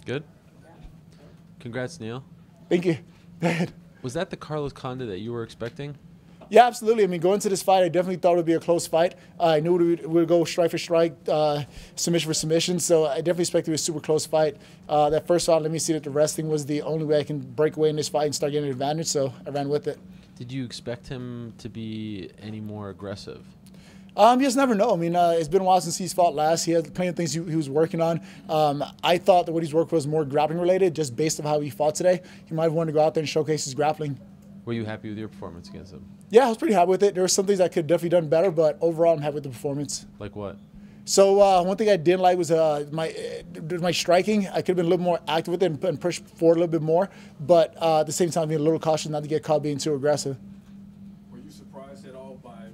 Good? Congrats, Neil. Thank you. Was that the Carlos Condit that you were expecting? Yeah, absolutely. I mean, going into this fight, I definitely thought it would be a close fight. I knew we would go strike for strike, submission for submission, so I definitely expected it to be a super close fight. That first round, let me see that the wrestling was the only way I can break away in this fight and start getting an advantage, so I ran with it. Did you expect him to be any more aggressive? You just never know. I mean, it's been a while since he's fought last. He had plenty of things he was working on. I thought that what he's worked was more grappling related, just based on how he fought today. He might have wanted to go out there and showcase his grappling. Were you happy with your performance against him? Yeah, I was pretty happy with it. There were some things I could have definitely done better, but overall, I'm happy with the performance. Like what? So one thing I didn't like was my striking. I could have been a little more active with it and pushed forward a little bit more, but at the same time, being a little cautious not to get caught being too aggressive. Were you surprised at all by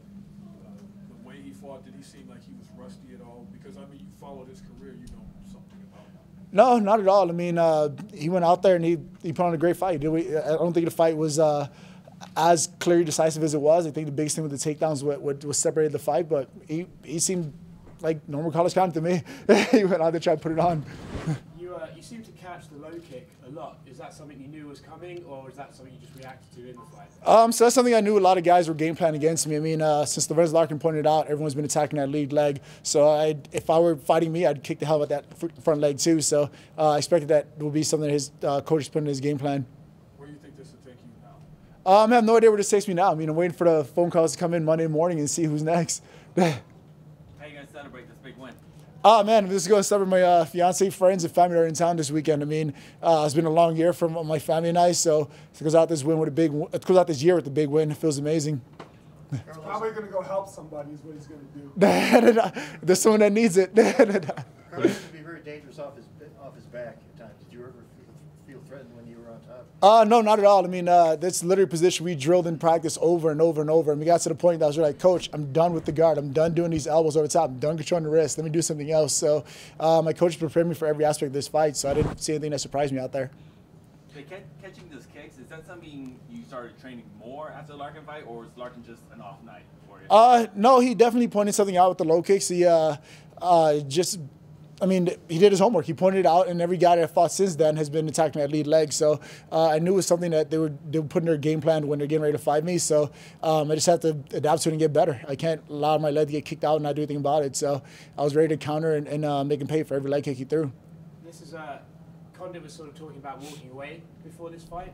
the way he fought? Did he seem like he was rusty at all? Because, I mean, you followed his career, you know something about him. No, not at all. I mean, he went out there and he put on a great fight. I don't think the fight was as clearly decisive as it was. I think the biggest thing with the takedowns was separated the fight, but he seemed like normal Carlos Condit to me. He went out there trying to put it on. You seem to catch the low kick a lot. Is that something you knew was coming, or is that something you just reacted to in the fight? So that's something I knew a lot of guys were game planning against me. I mean, since Lorenz Larkin pointed out, everyone's been attacking that lead leg. So if I were fighting me, I'd kick the hell out of that front leg too. So I expected that would be something that his coaches put in his game plan. Where do you think this will take you now? I have no idea where this takes me now. I mean, I'm waiting for the phone calls to come in Monday morning and see who's next. How are you going to celebrate this big win? Oh, man, this is going to celebrate my fiance, friends, and family that are in town this weekend. I mean, it's been a long year for my family and I, so it goes out this year with a big win. It feels amazing. Probably going to go help somebody is what he's going to do. There's someone that needs it. Carlos can be very dangerous off his back at times. Did you ever feel threatened when you were on top? No, not at all. I mean, that's literally a position we drilled in practice over and over and over. And we got to the point that I was like, Coach, I'm done with the guard. I'm done doing these elbows over the top. I'm done controlling the wrist. Let me do something else. So my coach prepared me for every aspect of this fight, so I didn't see anything that surprised me out there. Catching those kicks, is that something you started training more after the Larkin fight, or was Larkin just an off night for you? No, he definitely pointed something out with the low kicks. He I mean, he did his homework. He pointed it out, and every guy that fought since then has been attacking that lead leg. So I knew it was something that they were putting their game plan when they're getting ready to fight me. So I just have to adapt to it and get better. I can't allow my leg to get kicked out and not do anything about it. So I was ready to counter and make him pay for every leg kick he threw. This is Condit was sort of talking about walking away before this fight.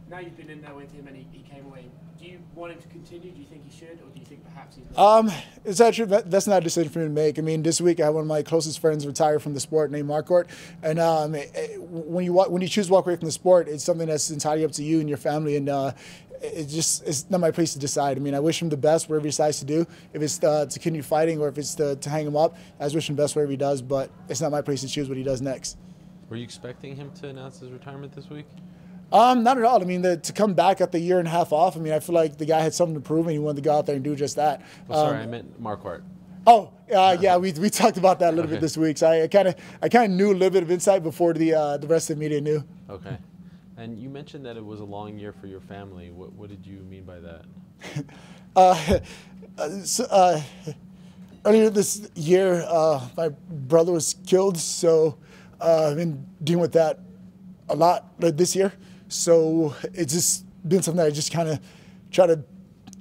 Now you've been in there with him and he came away. Do you want him to continue? Do you think he should, or do you think perhaps he's not? It's actually that's not a decision for me to make. I mean, this week I had one of my closest friends retire from the sport named Marquardt, and when you choose to walk away from the sport, it's something that's entirely up to you and your family, and it's not my place to decide. I mean, I wish him the best wherever he decides to do. If it's to continue fighting or if it's to hang him up, I just wish him the best wherever he does. But it's not my place to choose what he does next. Were you expecting him to announce his retirement this week? Not at all. I mean, to come back at the year and a half off, I mean, I feel like the guy had something to prove and he wanted to go out there and do just that. Sorry, I meant Marquardt. Oh, yeah, we talked about that a little bit this week. So I kind of knew a little bit of insight before the rest of the media knew. Okay. And you mentioned that it was a long year for your family. What did you mean by that? Earlier this year, my brother was killed, so I've been dealing with that a lot this year. So it's just been something that I just kind of try to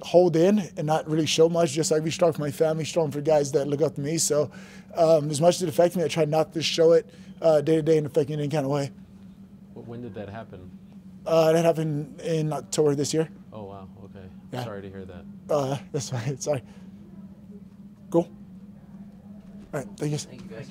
hold in and not really show much, just like be strong for my family, strong for guys that look up to me. So as much as it affects me, I try not to show it day to day and affect me in any kind of way. When did that happen? That happened in October this year. Oh, wow. Okay. Yeah. Sorry to hear that. That's fine. Sorry. Cool. All right. Thank you. Thank you, guys.